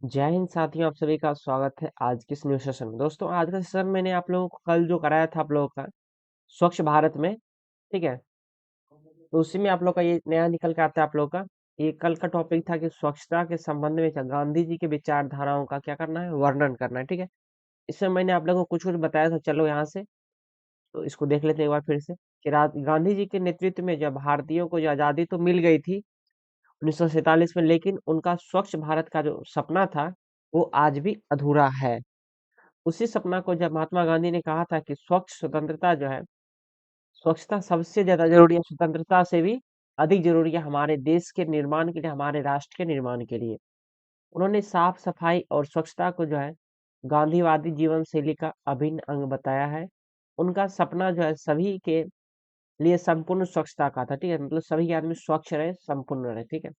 जय हिंद साथियों, आप सभी का स्वागत है आज के इस न्यू सेशन में। दोस्तों, आज का सेशन मैंने आप लोगों को कल जो कराया था आप लोगों का स्वच्छ भारत में, ठीक है। तो उसी में आप लोग का ये नया निकल के आता है आप लोग का। ये कल का टॉपिक था कि स्वच्छता के संबंध में क्या गांधी जी के विचारधाराओं का क्या करना है, वर्णन करना है, ठीक है। इसमें मैंने आप लोगों को कुछ कुछ बताया था। चलो यहाँ से तो इसको देख लेते हैं एक बार फिर से कि गांधी जी के नेतृत्व में जब भारतीयों को जो आजादी तो मिल गई थी 1947 में, लेकिन उनका स्वच्छ भारत का जो सपना था वो आज भी अधूरा है। उसी सपना को जब महात्मा गांधी ने कहा था कि स्वच्छ स्वतंत्रता जो है, स्वच्छता सबसे ज्यादा जरूरी है, स्वतंत्रता से भी अधिक जरूरी है हमारे देश के निर्माण के लिए, हमारे राष्ट्र के निर्माण के लिए। उन्होंने साफ सफाई और स्वच्छता को जो है गांधीवादी जीवन शैली का अभिन्न अंग बताया है। उनका सपना जो है सभी के लिए संपूर्ण स्वच्छता का था, ठीक है। मतलब सभी आदमी स्वच्छ रहे, संपूर्ण रहे, ठीक है।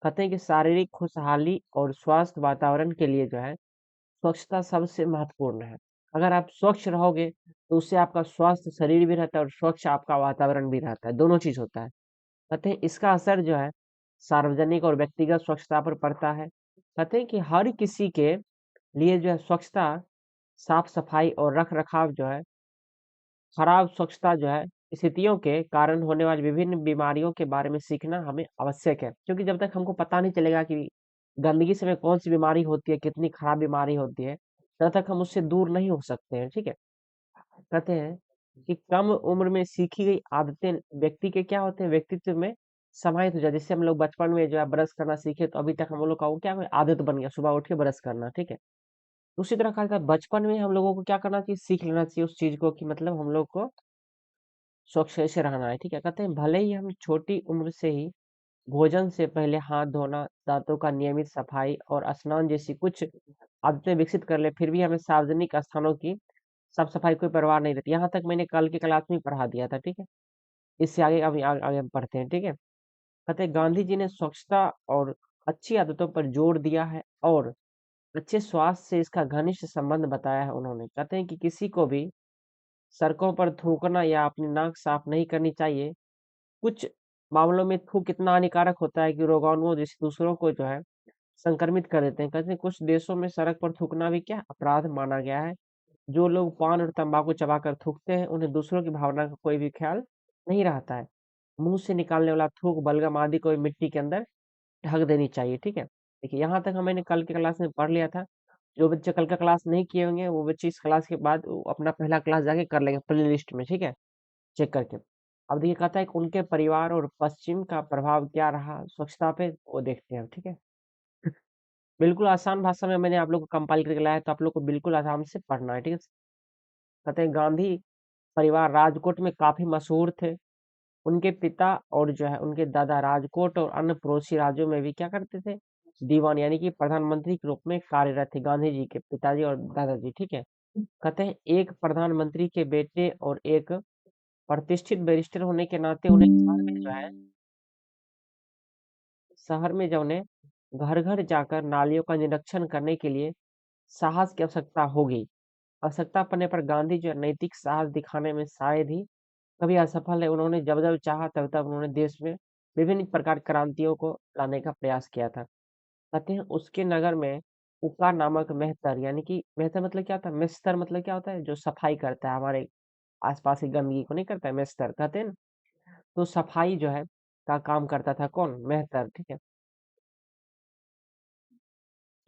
कहते हैं कि शारीरिक खुशहाली और स्वास्थ्य वातावरण के लिए जो है स्वच्छता सबसे महत्वपूर्ण है। अगर आप स्वच्छ रहोगे तो उससे आपका स्वास्थ्य शरीर भी रहता है और स्वच्छ आपका वातावरण भी रहता है, दोनों चीज होता है। कहते हैं इसका असर जो है सार्वजनिक और व्यक्तिगत स्वच्छता पर पड़ता है। कहते हैं कि हर किसी के लिए जो है स्वच्छता, साफ सफाई और रख रखाव जो है, खराब स्वच्छता जो है स्थितियों के कारण होने वाली विभिन्न बीमारियों के बारे में सीखना हमें आवश्यक है, क्योंकि जब तक हमको पता नहीं चलेगा कि गंदगी से हमें कौन सी बीमारी होती है, कितनी खराब बीमारी होती है, तब तक हम उससे दूर नहीं हो सकते हैं, ठीक है। कहते हैं कि कम उम्र में सीखी गई आदतें व्यक्ति के क्या होते हैं, व्यक्तित्व में समाहित हो जाए। जैसे हम लोग बचपन में जो है ब्रश करना सीखे तो अभी तक हम लोग का वो क्या कोई आदत बन गया, सुबह उठ के ब्रश करना, ठीक है। उसी तरह कहा जाता है बचपन में हम लोगों को क्या करना चाहिए, सीख लेना चाहिए उस चीज को कि मतलब हम लोग को स्वच्छ से रहना है, ठीक है। कहते हैं भले ही हम छोटी उम्र से ही भोजन से पहले हाथ धोना, दांतों का नियमित सफाई और स्नान जैसी कुछ आदतें विकसित कर ले, फिर भी हमें सार्वजनिक स्थानों की साफ सफाई कोई परवाह नहीं रहती। यहाँ तक मैंने कल की क्लास में पढ़ा दिया था, ठीक है। इससे आगे आगे हम पढ़ते हैं, ठीक है। कहते हैं गांधी जी ने स्वच्छता और अच्छी आदतों पर जोर दिया है और अच्छे स्वास्थ्य से इसका घनिष्ठ संबंध बताया है। उन्होंने कहते हैं कि किसी को भी सड़कों पर थूकना या अपनी नाक साफ नहीं करनी चाहिए। कुछ मामलों में थूक कितना हानिकारक होता है कि रोगाणुओं जैसे दूसरों को जो है संक्रमित कर देते हैं। कहते हैं कुछ देशों में सड़क पर थूकना भी क्या अपराध माना गया है। जो लोग पान और तंबाकू चबाकर थूकते हैं उन्हें दूसरों की भावना का कोई भी ख्याल नहीं रहता है। मुंह से निकालने वाला थूक, बलगम आदि को भी मिट्टी के अंदर ढक देनी चाहिए, ठीक है। देखिए यहाँ तक मैंने कल की क्लास में पढ़ लिया था। जो बच्चे कल का क्लास नहीं किए होंगे वो बच्चे इस क्लास के बाद वो अपना पहला क्लास जाके कर लेंगे प्ले लिस्ट में, ठीक है, चेक करके। अब देखिए कहता है कि उनके परिवार और पश्चिम का प्रभाव क्या रहा स्वच्छता पे, वो देखते हैं, ठीक है। बिल्कुल आसान भाषा में मैंने आप लोग को कंपाइल करके लाया है, तो आप लोग को बिल्कुल आराम से पढ़ना है, ठीक है। कहते हैं गांधी परिवार राजकोट में काफी मशहूर थे। उनके पिता और जो है उनके दादा राजकोट और अन्य पड़ोसी राज्यों में भी क्या करते थे, दीवान यानी कि प्रधानमंत्री के रूप में कार्यरत थे गांधी जी के पिताजी और दादाजी, ठीक है। कहते हैं एक प्रधानमंत्री के बेटे और एक प्रतिष्ठित बैरिस्टर होने के नाते उन्हें शहर में जो उन्हें घर घर जाकर नालियों का निरीक्षण करने के लिए साहस की आवश्यकता होगी। आवश्यकता पड़ने पर गांधी जो है नैतिक साहस दिखाने में शायद ही कभी असफल है। उन्होंने जब जब चाहा तब तब उन्होंने देश में विभिन्न प्रकार क्रांतियों को लाने का प्रयास किया था। कहते हैं उसके नगर में उका नामक मेहतर, यानी कि मेहतर मतलब क्या होता है, मेस्तर मतलब क्या होता है, जो सफाई करता है हमारे आसपास की गंदगी को नहीं करता है, मेस्तर कहते हैं ना। तो सफाई जो है का काम करता था कौन, मेहतर, ठीक है।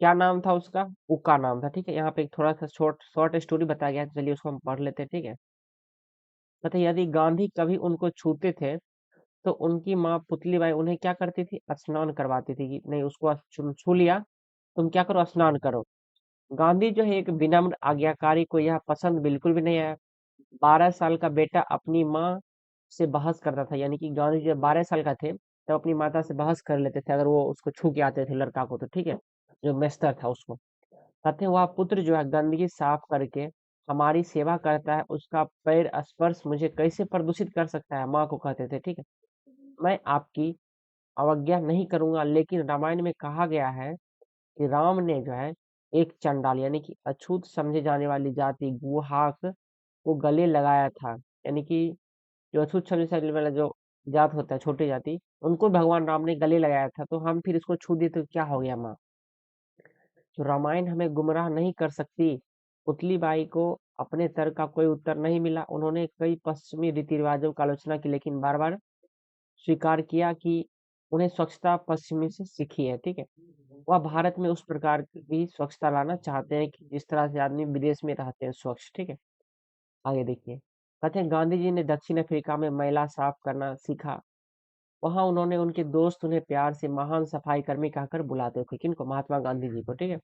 क्या नाम था उसका, उका नाम था, ठीक है। यहाँ पे एक थोड़ा सा शॉर्ट शॉर्ट स्टोरी बताया गया है, तो चलिए उसको हम पढ़ लेते हैं, ठीक है। कहते हैं, यदि गांधी कभी उनको छूते थे तो उनकी माँ पुतलीबाई उन्हें क्या करती थी, स्नान करवाती थी कि नहीं उसको छू छू लिया, तुम क्या करो, स्नान करो। गांधी जो है एक विनम्र आज्ञाकारी को यह पसंद बिल्कुल भी नहीं आया। 12 साल का बेटा अपनी माँ से बहस करता था, यानी कि गांधी जब 12 साल का थे तब अपनी माता से बहस कर लेते थे अगर वो उसको छू के आते थे लड़का को, तो ठीक है, जो मेस्टर था उसको। कहते हैं वह पुत्र जो है गंदगी साफ करके हमारी सेवा करता है, उसका पैर स्पर्श मुझे कैसे प्रदूषित कर सकता है, माँ को कहते थे, ठीक है। मैं आपकी अवज्ञा नहीं करूंगा, लेकिन रामायण में कहा गया है कि राम ने जो है एक चंडाल यानी कि अछूत समझे जाने वाली जाति गुहाक को गले लगाया था। यानी कि जो अछूत समझे जाने वाला जो जात होता है, छोटी जाति, उनको भगवान राम ने गले लगाया था। तो हम फिर इसको छू दिए तो क्या हो गया माँ। जो रामायण हमें गुमराह नहीं कर सकती। पुतली बाई को अपने तर्क का कोई उत्तर नहीं मिला। उन्होंने कई पश्चिमी रीति रिवाजों की आलोचना की, लेकिन बार बार स्वीकार किया कि उन्हें स्वच्छता पश्चिमी से सीखी है। ठीक है, वह भारत में उस प्रकार की स्वच्छता लाना चाहते हैं कि जिस तरह से आदमी विदेश में रहते हैं स्वच्छ। ठीक है, आगे देखिए। कहते हैं गांधी जी ने दक्षिण अफ्रीका में मैला साफ करना सीखा। वहां उन्होंने उनके दोस्त उन्हें प्यार से महान सफाई कर्मी कहकर बुलाते थे। किनको? महात्मा गांधी जी को। ठीक है,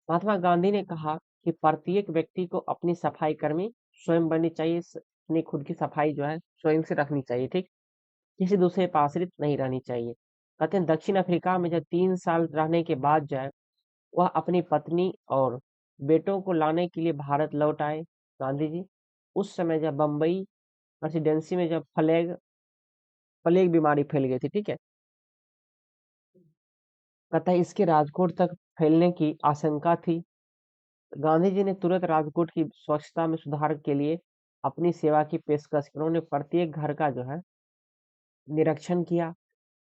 महात्मा गांधी ने कहा कि प्रत्येक व्यक्ति को अपनी सफाई कर्मी स्वयं बननी चाहिए। अपनी खुद की सफाई जो है स्वयं से रखनी चाहिए। ठीक, किसी दूसरे पर आश्रित नहीं रहनी चाहिए। कहते हैं दक्षिण अफ्रीका में जब 3 साल रहने के बाद जो है वह अपनी पत्नी और बेटों को लाने के लिए भारत लौट आए। गांधी जी उस समय जब बम्बई प्रेसिडेंसी में जब प्लेग प्लेग बीमारी फैल गई थी। ठीक है, कहता है इसके राजकोट तक फैलने की आशंका थी। गांधी जी ने तुरंत राजकोट की स्वच्छता में सुधार के लिए अपनी सेवा की पेशकश की। उन्होंने प्रत्येक घर का जो है निरीक्षण किया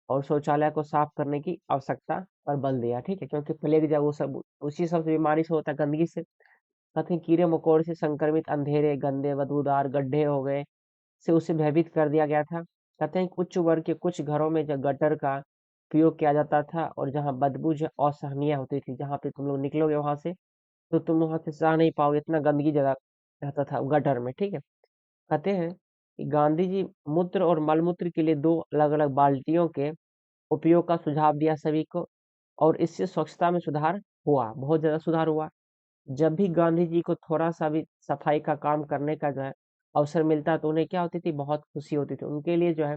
और शौचालय को साफ करने की आवश्यकता पर बल दिया। ठीक है, क्योंकि प्लेग जब वो सब उसी सब बीमारी से होता है, गंदगी से। कहते हैं कीड़े मकोड़े से संक्रमित अंधेरे गंदे बदबूदार गड्ढे हो गए से उसे भयभीत कर दिया गया था। कहते हैं उच्च वर्ग के कुछ घरों में जब गटर का प्रयोग किया जाता था और जहाँ बदबू जो असहनीय होती थी, जहाँ पे तुम लोग निकलोगे वहां से तो तुम वहां से सह नहीं पाओगे, इतना गंदगी जगह रहता था गटर में। ठीक है, कहते हैं कि गांधी जी मूत्र और मलमूत्र के लिए 2 अलग-अलग बाल्टियों के उपयोग का सुझाव दिया सभी को, और इससे स्वच्छता में सुधार हुआ, बहुत ज्यादा सुधार हुआ। जब भी गांधी जी को थोड़ा सा भी सफाई का काम करने का जो है अवसर मिलता तो उन्हें क्या होती थी? बहुत खुशी होती थी। उनके लिए जो है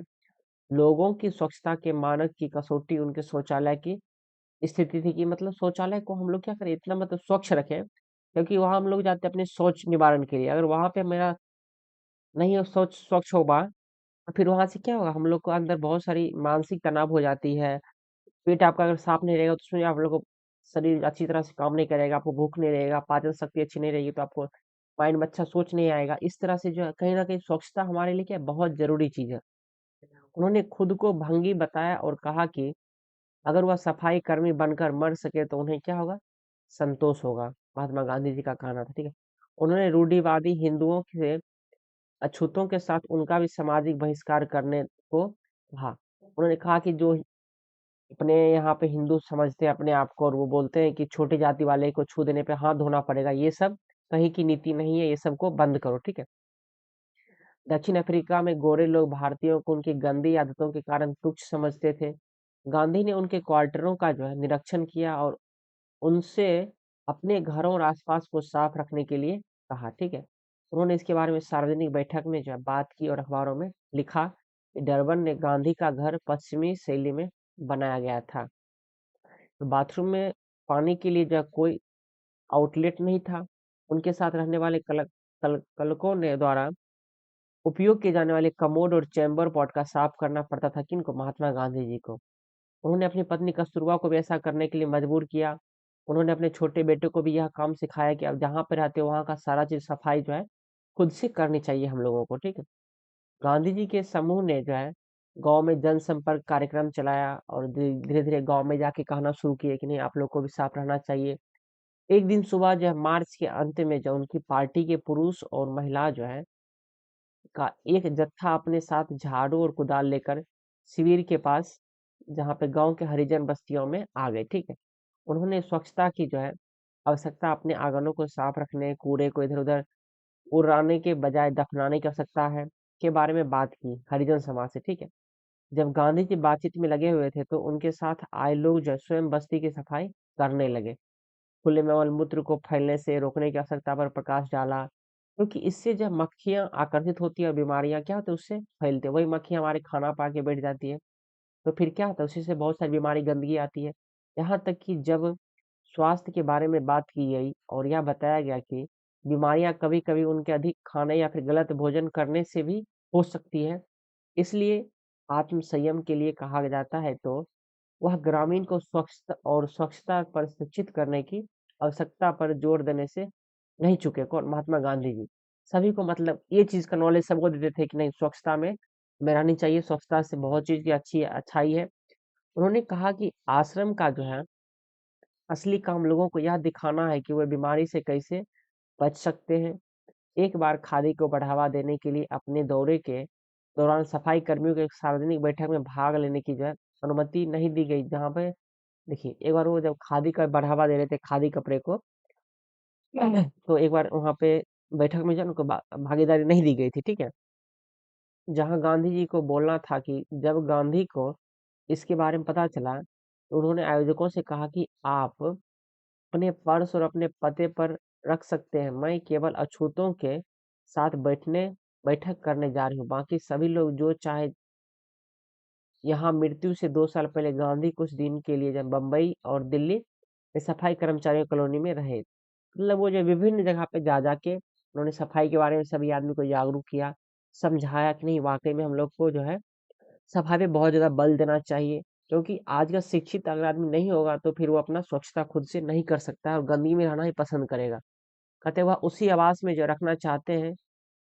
लोगों की स्वच्छता के मानक की कसौटी उनके शौचालय की स्थिति थी कि मतलब शौचालय को हम लोग क्या करें, इतना मतलब स्वच्छ रखें, क्योंकि वहां हम लोग जाते हैं अपने शौच निवारण के लिए। अगर वहां पे मेरा नहीं हो शौच स्वच्छ होगा तो फिर वहां से क्या होगा? हम लोग को अंदर बहुत सारी मानसिक तनाव हो जाती है। पेट आपका अगर साफ नहीं रहेगा तो उसमें आप लोग को शरीर अच्छी तरह से काम नहीं करेगा, आपको भूख नहीं रहेगा, पाचन शक्ति अच्छी नहीं रहेगी, तो आपको माइंड में अच्छा सोच नहीं आएगा। इस तरह से जो है कहीं ना कहीं स्वच्छता हमारे लिए क्या है? बहुत जरूरी चीज है। उन्होंने खुद को भंगी बताया और कहा कि अगर वह सफाई कर्मी बनकर मर सके तो उन्हें क्या होगा? संतोष होगा। महात्मा गांधी जी का कहना था। ठीक है, उन्होंने रूढ़िवादी हिंदुओं से अछूतों के साथ उनका भी सामाजिक बहिष्कार करने को कहा। उन्होंने कहा कि जो अपने यहाँ पे हिंदू समझते हैं अपने आप को और वो बोलते हैं कि छोटी जाति वाले को छू देने पे हाथ धोना पड़ेगा, ये सब कहीं की नीति नहीं है, ये सब को बंद करो। ठीक है, दक्षिण अफ्रीका में गोरे लोग भारतीयों को उनकी गंदी आदतों के कारण तुच्छ समझते थे। गांधी ने उनके क्वार्टरों का जो है निरीक्षण किया और उनसे अपने घरों और आसपास को साफ रखने के लिए कहा। ठीक है, उन्होंने इसके बारे में सार्वजनिक बैठक में जो है बात की और अखबारों में लिखा कि डरबन ने गांधी का घर पश्चिमी शैली में बनाया गया था। तो बाथरूम में पानी के लिए जो कोई आउटलेट नहीं था। उनके साथ रहने वाले कलकों ने द्वारा उपयोग किए जाने वाले कमोड और चैम्बर पॉट का साफ करना पड़ता था। किनको? महात्मा गांधी जी को। उन्होंने अपनी पत्नी कस्तूरबा को भी ऐसा करने के लिए मजबूर किया। उन्होंने अपने छोटे बेटे को भी यह काम सिखाया कि अब जहाँ पे रहते हो वहाँ का सारा चीज सफाई जो है खुद से करनी चाहिए हम लोगों को। ठीक है, गांधी जी के समूह ने जो है गांव में जनसंपर्क कार्यक्रम चलाया और धीरे धीरे गांव में जाके कहना शुरू किए कि नहीं, आप लोग को भी साफ रहना चाहिए। एक दिन सुबह जो है मार्च के अंत में जो उनकी पार्टी के पुरुष और महिला जो है का एक जत्था अपने साथ झाड़ू और कुदाल लेकर शिविर के पास, जहाँ पे गांव के हरिजन बस्तियों में आ गए। ठीक है, उन्होंने स्वच्छता की जो है आवश्यकता, अपने आंगनों को साफ रखने, कूड़े को इधर उधर उड़ाने के बजाय दफनाने की आवश्यकता है के बारे में बात की हरिजन समाज से। ठीक है, जब गांधी जी बातचीत में लगे हुए थे तो उनके साथ आए लोग जो है स्वयं बस्ती की सफाई करने लगे। खुले में मल मूत्र को फैलने से रोकने की आवश्यकता पर प्रकाश डाला, क्योंकि इससे जब मक्खियां आकर्षित होती है और बीमारियां क्या होती है उससे फैलते हैं। वही मक्खियां हमारे खाना पा के बैठ जाती है तो फिर क्या होता है उसी से बहुत सारी बीमारी गंदगी आती है। यहाँ तक कि जब स्वास्थ्य के बारे में बात की गई और यह बताया गया कि बीमारियां कभी कभी उनके अधिक खाने या फिर गलत भोजन करने से भी हो सकती है, इसलिए आत्म संयम के लिए कहा जाता है। तो वह ग्रामीण को स्वच्छता पर शिक्षित करने की आवश्यकता पर जोर देने से नहीं चुके। कौन? महात्मा गांधी जी। सभी को मतलब ये चीज का नॉलेज सबको देते थे कि नहीं, स्वच्छता में रहनी चाहिए, स्वच्छता से बहुत चीज की अच्छाई है। उन्होंने कहा कि आश्रम का जो है असली काम लोगों को यह दिखाना है कि वे बीमारी से कैसे बच सकते हैं। एक बार खादी को बढ़ावा देने के लिए अपने दौरे के दौरान सफाई कर्मियों को एक सार्वजनिक बैठक में भाग लेने की जो है अनुमति नहीं दी गई, जहाँ पे देखिए एक बार वो जब खादी का बढ़ावा दे रहे थे खादी कपड़े को, तो एक बार वहां पे बैठक में जो है उनको भागीदारी नहीं दी गई थी, ठीक है। जहां गांधी जी को बोलना था कि जब गांधी को इसके बारे में पता चला तो उन्होंने आयोजकों से कहा कि आप अपने पर्स और अपने पते पर रख सकते हैं, मैं केवल अछूतों के साथ बैठक करने जा रही हूँ, बाकी सभी लोग जो चाहे। यहाँ मृत्यु से 2 साल पहले गांधी कुछ दिन के लिए जब बम्बई और दिल्ली में सफाई कर्मचारियों कॉलोनी में रहे, मतलब वो जो विभिन्न जगह पे जा जाके उन्होंने सफाई के बारे में सभी आदमी को जागरूक किया, समझाया कि नहीं वाकई में हम लोग को जो है सफाई पे बहुत ज्यादा बल देना चाहिए। क्योंकि आज का शिक्षित अगर आदमी नहीं होगा तो फिर वो अपना स्वच्छता खुद से नहीं कर सकता है और गंदगी में रहना ही पसंद करेगा। कहते वह उसी आवास में जो रखना चाहते हैं।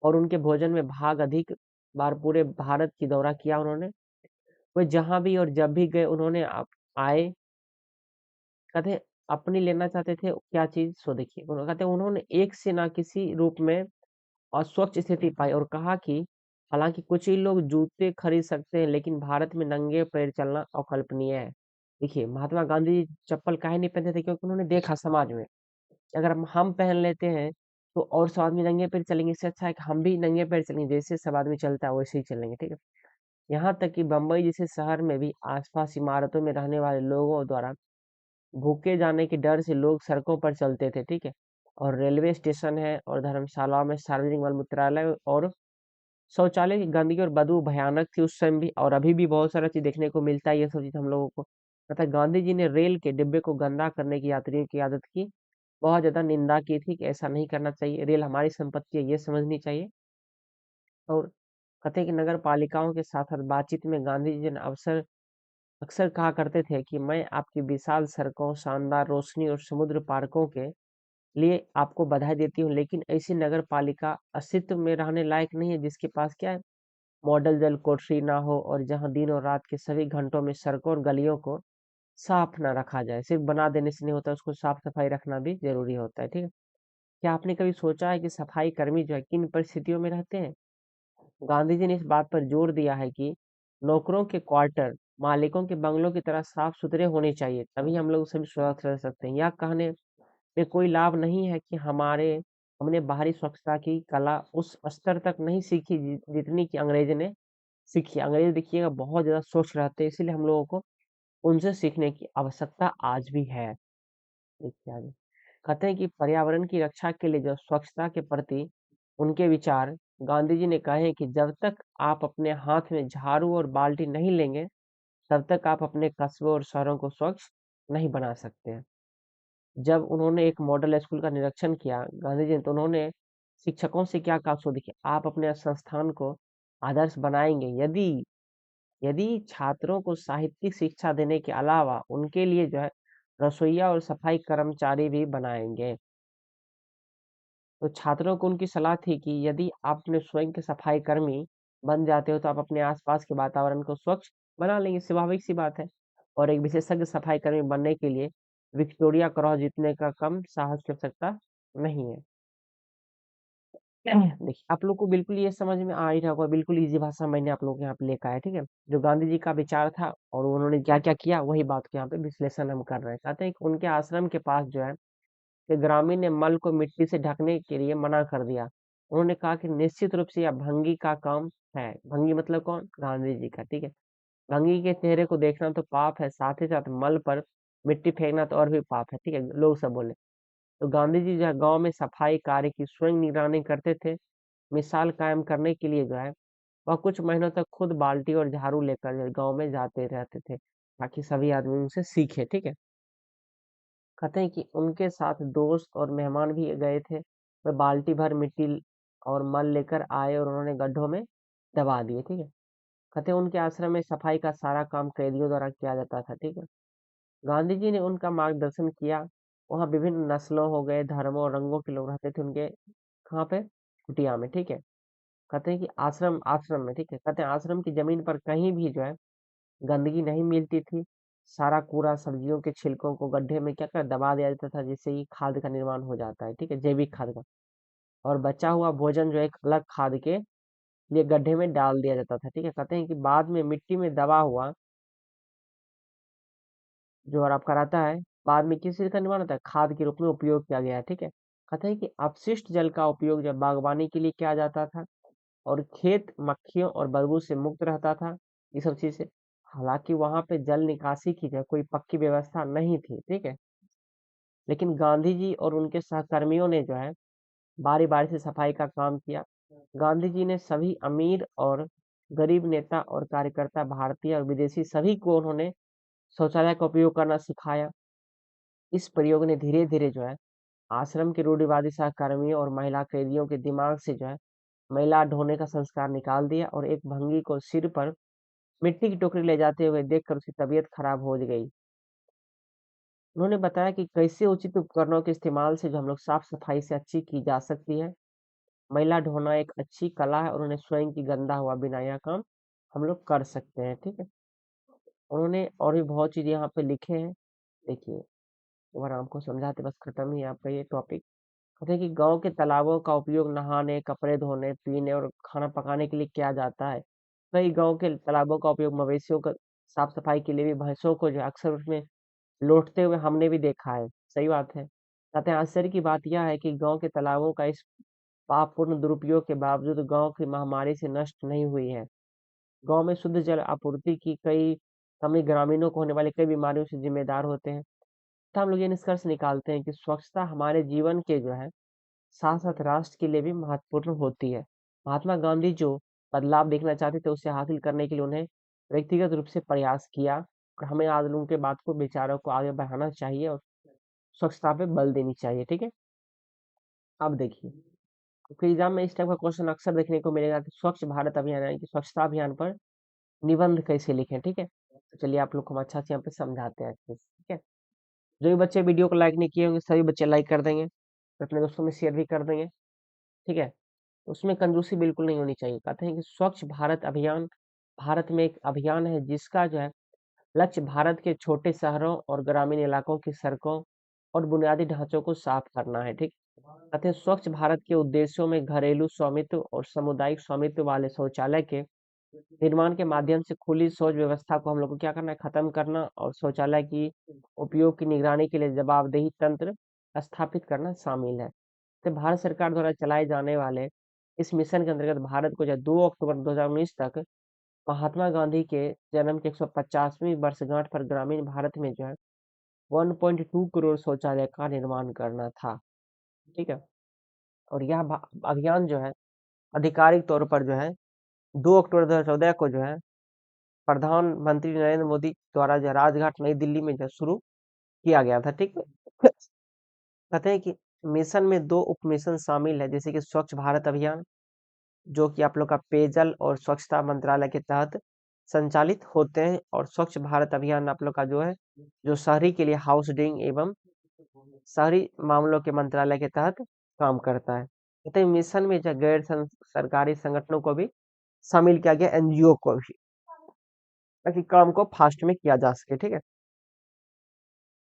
और उनके भोजन में भाग अधिक बार पूरे भारत की दौरा किया उन्होंने। वे जहां भी और जब भी गए उन्होंने आए, कहते अपनी लेना चाहते थे क्या चीज, सो देखिए उन्होंने कहते उन्होंने एक से ना किसी रूप में अस्वच्छ स्थिति पाई और कहा कि हालांकि कुछ ही लोग जूते खरीद सकते हैं लेकिन भारत में नंगे पैर चलना अकल्पनीय है। देखिए महात्मा गांधी चप्पल काहे नहीं पहनते थे, क्योंकि उन्होंने देखा समाज में कि अगर हम पहन लेते हैं तो और सब आदमी नंगे पैर चलेंगे, इससे अच्छा है कि हम भी नंगे पैर चलेंगे, जैसे सब आदमी चलता है वैसे ही चलेंगे, ठीक है। यहाँ तक कि बम्बई जैसे शहर में भी आसपास इमारतों में रहने वाले लोगों द्वारा भूखे जाने के डर से लोग सड़कों पर चलते थे, ठीक है। और रेलवे स्टेशन है और धर्मशालाओं में सार्वजनिक मल मूत्रालय और शौचालय की गंदगी और बदबू भयानक थी उस समय भी, और अभी भी बहुत सारा चीज देखने को मिलता है ये सब चीज हम लोगों को। तथा गांधी जी ने रेल के डिब्बे को गंदा करने की यात्रियों की आदत की बहुत ज्यादा निंदा की थी कि ऐसा नहीं करना चाहिए, रेल हमारी संपत्ति है ये समझनी चाहिए। और कहते हैं कि नगर पालिकाओं के साथ साथ बातचीत में गांधी जी ने अवसर अक्सर कहा करते थे कि मैं आपकी विशाल सड़कों, शानदार रोशनी और समुद्र पार्कों के लिए आपको बधाई देती हूँ, लेकिन ऐसी नगर पालिका अस्तित्व में रहने लायक नहीं है जिसके पास क्या है, मॉडल जल कोठरी ना हो और जहां दिन और रात के सभी घंटों में सड़कों और गलियों को साफ ना रखा जाए। सिर्फ बना देने से नहीं होता, उसको साफ सफाई रखना भी जरूरी होता है, ठीक है। क्या आपने कभी सोचा है कि सफाई कर्मी जो है किन परिस्थितियों में रहते हैं? गांधी जी ने इस बात पर जोर दिया है कि नौकरों के क्वार्टर मालिकों के बंगलों की तरह साफ सुथरे होने चाहिए, तभी हम लोग सभी स्वस्थ रह सकते हैं। यह कहने में कोई लाभ नहीं है कि हमने बाहरी स्वच्छता की कला उस स्तर तक नहीं सीखी जितनी कि अंग्रेज ने सीखी। अंग्रेज देखिएगा बहुत ज्यादा स्वच्छ रहते हैं, इसीलिए हम लोगों को उनसे सीखने की आवश्यकता आज भी है। देखिए आगे कहते हैं कि पर्यावरण की रक्षा के लिए जो स्वच्छता के प्रति उनके विचार, गांधी जी ने कहे हैं कि जब तक आप अपने हाथ में झाड़ू और बाल्टी नहीं लेंगे तब तक आप अपने कस्बों और शहरों को स्वच्छ नहीं बना सकते हैं। जब उन्होंने एक मॉडल स्कूल का निरीक्षण किया गांधी जी ने, तो उन्होंने शिक्षकों से क्या कहा, सो देखिए आप अपने संस्थान को आदर्श बनाएंगे यदि यदि छात्रों को साहित्यिक शिक्षा देने के अलावा उनके लिए जो है रसोइया और सफाई कर्मचारी भी बनाएंगे। तो छात्रों को उनकी सलाह थी कि यदि आप अपने स्वयं के सफाई कर्मी बन जाते हो तो आप अपने आसपास के वातावरण को स्वच्छ बना लेंगे, स्वाभाविक सी बात है। और एक विशेषज्ञ सफाई कर्मी बनने के लिए विक्टोरिया क्रॉस जीतने का कम साहस की आवश्यकता नहीं है। देखिए आप लोग को बिल्कुल ये समझ में आ ही रहा होगा, बिल्कुल इजी भाषा मैंने आप लोग के यहाँ पे लेकर आया, ठीक है। जो गांधी जी का विचार था और उन्होंने क्या क्या किया वही बात के यहाँ पे विश्लेषण हम कर रहे हैं। कहते हैं कि उनके आश्रम के पास जो है कि ग्रामीण ने मल को मिट्टी से ढकने के लिए मना कर दिया। उन्होंने कहा कि निश्चित रूप से यह भंगी का काम है। भंगी मतलब कौन, गांधी जी का, ठीक है। भंगी के चेहरे को देखना तो पाप है, साथ ही साथ मल पर मिट्टी फेंकना तो और भी पाप है, ठीक है, लोग सब बोले। तो गांधी जी जो है गाँव में सफाई कार्य की स्वयं निगरानी करते थे। मिसाल कायम करने के लिए जो है वह कुछ महीनों तक खुद बाल्टी और झाड़ू लेकर जो है गाँव में जाते रहते थे ताकि सभी आदमी उनसे सीखे, ठीक है। कहते हैं कि उनके साथ दोस्त और मेहमान भी गए थे। वह बाल्टी भर मिट्टी और मल लेकर आए और उन्होंने गड्ढों में दबा दिए, ठीक है। कहते हैं उनके आश्रम में सफाई का सारा काम कैदियों द्वारा किया जाता था, ठीक है। गांधी जी ने उनका मार्गदर्शन किया। वहाँ विभिन्न नस्लों हो गए, धर्मों और रंगों के लोग रहते थे उनके कहाँ पे, कुटिया में, ठीक है। कहते हैं कि आश्रम आश्रम में, ठीक है, कहते हैं आश्रम की जमीन पर कहीं भी जो है गंदगी नहीं मिलती थी। सारा कूड़ा सब्जियों के छिलकों को गड्ढे में क्या कर दबा दिया जाता था, जिससे ही खाद का निर्माण हो जाता है, ठीक है, जैविक खाद का। और बचा हुआ भोजन जो है एक अलग खाद के लिए गड्ढे में डाल दिया जाता था, ठीक है। कहते हैं कि बाद में मिट्टी में दबा हुआ जो और आपका रहता है, बाद में किस चीज का निर्माण होता है, खाद के रूप में उपयोग किया गया है, ठीक है। कहते हैं कि अपशिष्ट जल का उपयोग जब बागवानी के लिए किया जाता था, और खेत मक्खियों और बदबू से मुक्त रहता था, ये सब चीज से। हालांकि वहां पे जल निकासी की जो कोई पक्की व्यवस्था नहीं थी, ठीक है, लेकिन गांधी जी और उनके सहकर्मियों ने जो है बारी बारी से सफाई का काम किया। गांधी जी ने सभी अमीर और गरीब नेता और कार्यकर्ता, भारतीय और विदेशी, सभी को उन्होंने शौचालय का उपयोग करना सिखाया। इस प्रयोग ने धीरे धीरे जो है आश्रम के रूढ़िवादी सहकर्मियों और महिला कैदियों के दिमाग से जो है मैला ढोने का संस्कार निकाल दिया, और एक भंगी को सिर पर मिट्टी की टोकरी ले जाते हुए देखकर उसकी तबीयत खराब हो गई। उन्होंने बताया कि कैसे उचित उपकरणों के इस्तेमाल से जो हम लोग साफ सफाई से अच्छी की जा सकती है। मैला ढोना एक अच्छी कला है, और उन्हें स्वयं की गंदा हुआ बिना यह काम हम लोग कर सकते हैं, ठीक है। उन्होंने और भी बहुत चीज यहाँ पे लिखे हैं, देखिए, और आपको समझाते बस खत्म ही है आपका ये टॉपिक। कहते हैं कि गांव के तालाबों का उपयोग नहाने, कपड़े धोने, पीने और खाना पकाने के लिए किया जाता है। कई गांव के तालाबों का उपयोग मवेशियों का साफ सफाई के लिए भी, भैंसों को जो अक्सर उसमें लौटते हुए हमने भी देखा है। सही बात है। कहते हैं आश्चर्य की बात यह है कि गांव के तालाबों का इस पापपूर्ण दुरुपयोग के बावजूद गांव की महामारी से नष्ट नहीं हुई है। गांव में शुद्ध जल आपूर्ति की कई कमी ग्रामीणों को होने वाली कई बीमारियों से जिम्मेदार होते हैं। तो हम लोग ये निष्कर्ष निकालते हैं कि स्वच्छता हमारे जीवन के जो है साथ साथ राष्ट्र के लिए भी महत्वपूर्ण होती है। महात्मा गांधी जो बदलाव देखना चाहते थे, उसे हासिल करने के लिए उन्हें व्यक्तिगत रूप से प्रयास किया, और हमें आज उनके बात को, विचारों को आगे बढ़ाना चाहिए, और स्वच्छता पे बल देनी चाहिए, ठीक है। अब देखिए, क्योंकि एग्जाम में इस टाइप का क्वेश्चन अक्सर देखने को मिलेगा कि स्वच्छ भारत अभियान यानी कि स्वच्छता अभियान पर निबंध कैसे लिखें, ठीक है। तो चलिए आप लोग को हम अच्छा से यहाँ पे समझाते हैं अच्छे से, ठीक है। जो भी बच्चे वीडियो को लाइक नहीं किए होंगे, सभी बच्चे लाइक कर देंगे, अपने दोस्तों में शेयर भी कर देंगे, ठीक है। उसमें कंजूसी बिल्कुल नहीं होनी चाहिए। कहते हैं कि स्वच्छ भारत अभियान भारत में एक अभियान है जिसका जो है लक्ष्य भारत के छोटे शहरों और ग्रामीण इलाकों की सड़कों और बुनियादी ढांचों को साफ करना है, ठीक। कहते हैं स्वच्छ भारत के उद्देश्यों में घरेलू स्वामित्व और सामुदायिक स्वामित्व वाले शौचालय के निर्माण के माध्यम से खुली शौच व्यवस्था को हम लोग को क्या करना है, खत्म करना, और शौचालय की उपयोग की निगरानी के लिए जवाबदेही तंत्र स्थापित करना शामिल है। तो भारत सरकार द्वारा चलाए जाने वाले इस मिशन के अंतर्गत भारत को जो 2 अक्टूबर 2019 तक महात्मा गांधी के जन्म की 150वीं वर्षगांठ पर ग्रामीण भारत में जो है 1.2 करोड़ शौचालय का निर्माण करना था, ठीक है। और यह अभियान जो है आधिकारिक तौर पर जो है 2 अक्टूबर 2014 को जो है प्रधानमंत्री नरेंद्र मोदी द्वारा जो राजघाट नई दिल्ली में जो शुरू किया गया था, ठीक है। कहते हैं कि मिशन में 2 उप मिशन शामिल है, जैसे कि स्वच्छ भारत अभियान, जो कि आप लोग का पेयजल और स्वच्छता मंत्रालय के तहत संचालित होते हैं, और स्वच्छ भारत अभियान आप लोग का जो है जो शहरी के लिए हाउसिंग एवं शहरी मामलों के मंत्रालय के तहत काम करता है। कहते हैं मिशन में जो सरकारी संगठनों को भी शामिल किया गया, एनजीओ को भी, ताकि काम को फास्ट में किया जा सके, ठीक है।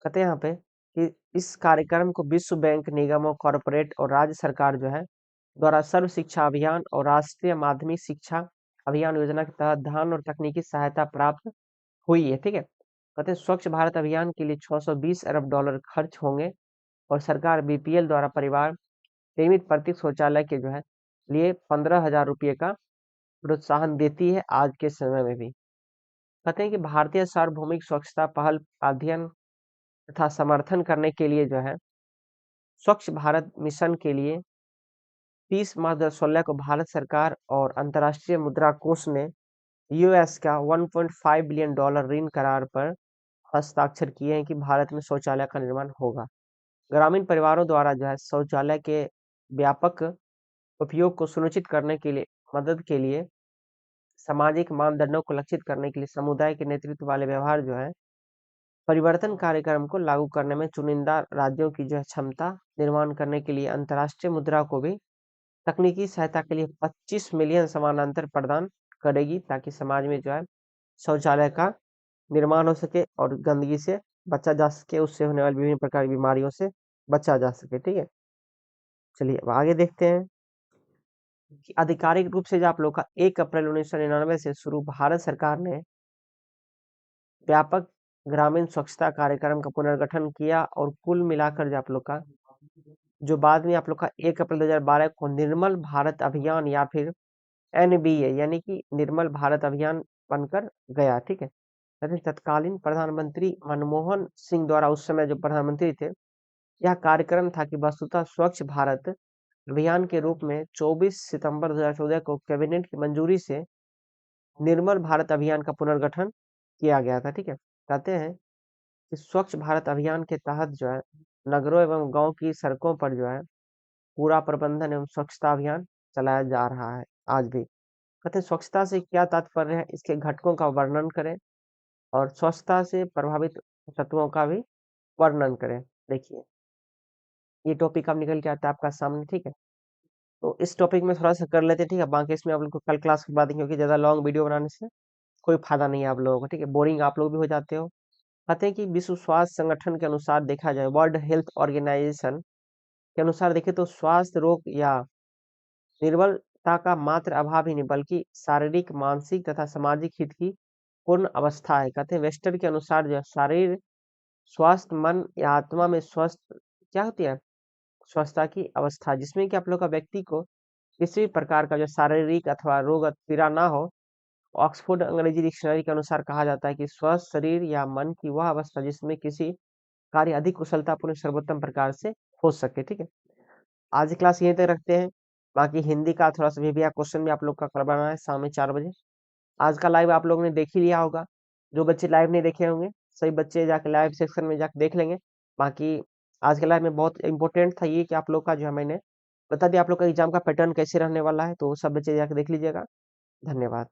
कहते हैं यहाँ पे कि इस कार्यक्रम को विश्व बैंक, निगमों, कॉरपोरेट और राज्य सरकार जो है द्वारा सर्व शिक्षा अभियान और राष्ट्रीय माध्यमिक शिक्षा अभियान योजना के तहत धन और तकनीकी सहायता प्राप्त हुई है, ठीक है। कहते हैं स्वच्छ भारत अभियान के लिए 620 अरब डॉलर खर्च होंगे, और सरकार बीपीएल द्वारा परिवार निर्मित प्रत्येक शौचालय के जो है लिए 15,000 रुपये का प्रोत्साहन देती है आज के समय में भी। कहते हैं कि भारतीय सार्वभौमिक स्वच्छता पहल अध्ययन तथा समर्थन करने के लिए जो है स्वच्छ भारत मिशन के लिए 30 मार्च 2016 को भारत सरकार और अंतर्राष्ट्रीय मुद्रा कोष ने यूएस का 1.5 बिलियन डॉलर ऋण करार पर हस्ताक्षर किए हैं कि भारत में शौचालय का निर्माण होगा। ग्रामीण परिवारों द्वारा जो है शौचालय के व्यापक उपयोग को सुनिश्चित करने के लिए मदद के लिए सामाजिक मानदंडों को लक्षित करने के लिए समुदाय के नेतृत्व वाले व्यवहार जो है परिवर्तन कार्यक्रम को लागू करने में चुनिंदा राज्यों की जो है क्षमता निर्माण करने के लिए अंतर्राष्ट्रीय मुद्रा को भी तकनीकी सहायता के लिए 25 मिलियन समानांतर प्रदान करेगी, ताकि समाज में जो है शौचालय का निर्माण हो सके और गंदगी से बचा जा सके, उससे होने वाली विभिन्न प्रकार की बीमारियों से बचा जा सके। ठीक है, चलिए अब आगे देखते हैं कि आधिकारिक रूप से जो आप लोग का 1 अप्रैल 1999 से शुरू भारत सरकार ने व्यापक ग्रामीण स्वच्छता कार्यक्रम का पुनर्गठन किया, और कुल मिलाकर जो आप लोग का जो बाद में आप लोग का 1 अप्रैल 2012 को निर्मल भारत अभियान या फिर एनबीए यानी कि निर्मल भारत अभियान बनकर गया। ठीक है, लेकिन तत्कालीन प्रधानमंत्री मनमोहन सिंह द्वारा, उस समय जो प्रधानमंत्री थे, यह कार्यक्रम था कि वस्तुतः स्वच्छ भारत अभियान के रूप में 24 सितंबर 2014 को कैबिनेट की मंजूरी से निर्मल भारत अभियान का पुनर्गठन किया गया था। ठीक है, कहते हैं कि स्वच्छ भारत अभियान के तहत जो है नगरों एवं गांव की सड़कों पर जो है पूरा प्रबंधन एवं स्वच्छता अभियान चलाया जा रहा है आज भी। कहते हैं स्वच्छता से क्या तात्पर्य है, इसके घटकों का वर्णन करें और स्वच्छता से प्रभावित तत्वों का भी वर्णन करें। देखिए ये टॉपिक अब निकल के आता है आपका सामने। ठीक है, तो इस टॉपिक में थोड़ा सा कर लेते हैं। ठीक है, बाकी इसमें आप लोग को कल क्लास के बाद, क्योंकि ज्यादा लॉन्ग वीडियो बनाने से कोई फायदा नहीं है आप लोगों को। ठीक है, बोरिंग आप लोग भी हो जाते हो। कहते हैं कि विश्व स्वास्थ्य संगठन के अनुसार देखा जाए, वर्ल्ड हेल्थ ऑर्गेनाइजेशन के अनुसार देखें तो स्वास्थ्य रोग या निर्बलता का मात्र अभाव ही नहीं, बल्कि शारीरिक, मानसिक तथा सामाजिक हित की पूर्ण अवस्था है। कहते हैं वेस्टर के अनुसार जो शारीर स्वास्थ्य, मन या आत्मा में स्वस्थ क्या होती है, स्वस्थता की अवस्था, जिसमें कि आप लोग का व्यक्ति को किसी भी प्रकार का जो शारीरिक अथवा रोग पीड़ा ना हो। ऑक्सफोर्ड अंग्रेजी डिक्शनरी के अनुसार कहा जाता है कि स्वस्थ शरीर या मन की वह अवस्था जिसमें किसी कार्य अधिक कुशलतापूर्ण सर्वोत्तम प्रकार से हो सके। ठीक है, आज की क्लास यहीं तक रखते हैं। बाकी हिंदी का थोड़ा सा भी क्वेश्चन भी आप लोग का करवाना है शाम में 4 बजे। आज का लाइव आप लोगों ने देख ही लिया होगा। जो बच्चे लाइव नहीं देखे होंगे, सही बच्चे जाके लाइव सेक्शन में जाके देख लेंगे। बाकी आज के लाइव में बहुत इंपॉर्टेंट था ये कि आप लोग का जो है मैंने बता दिया आप लोग का एग्जाम का पैटर्न कैसे रहने वाला है, तो सब बच्चे जाके देख लीजिएगा। धन्यवाद।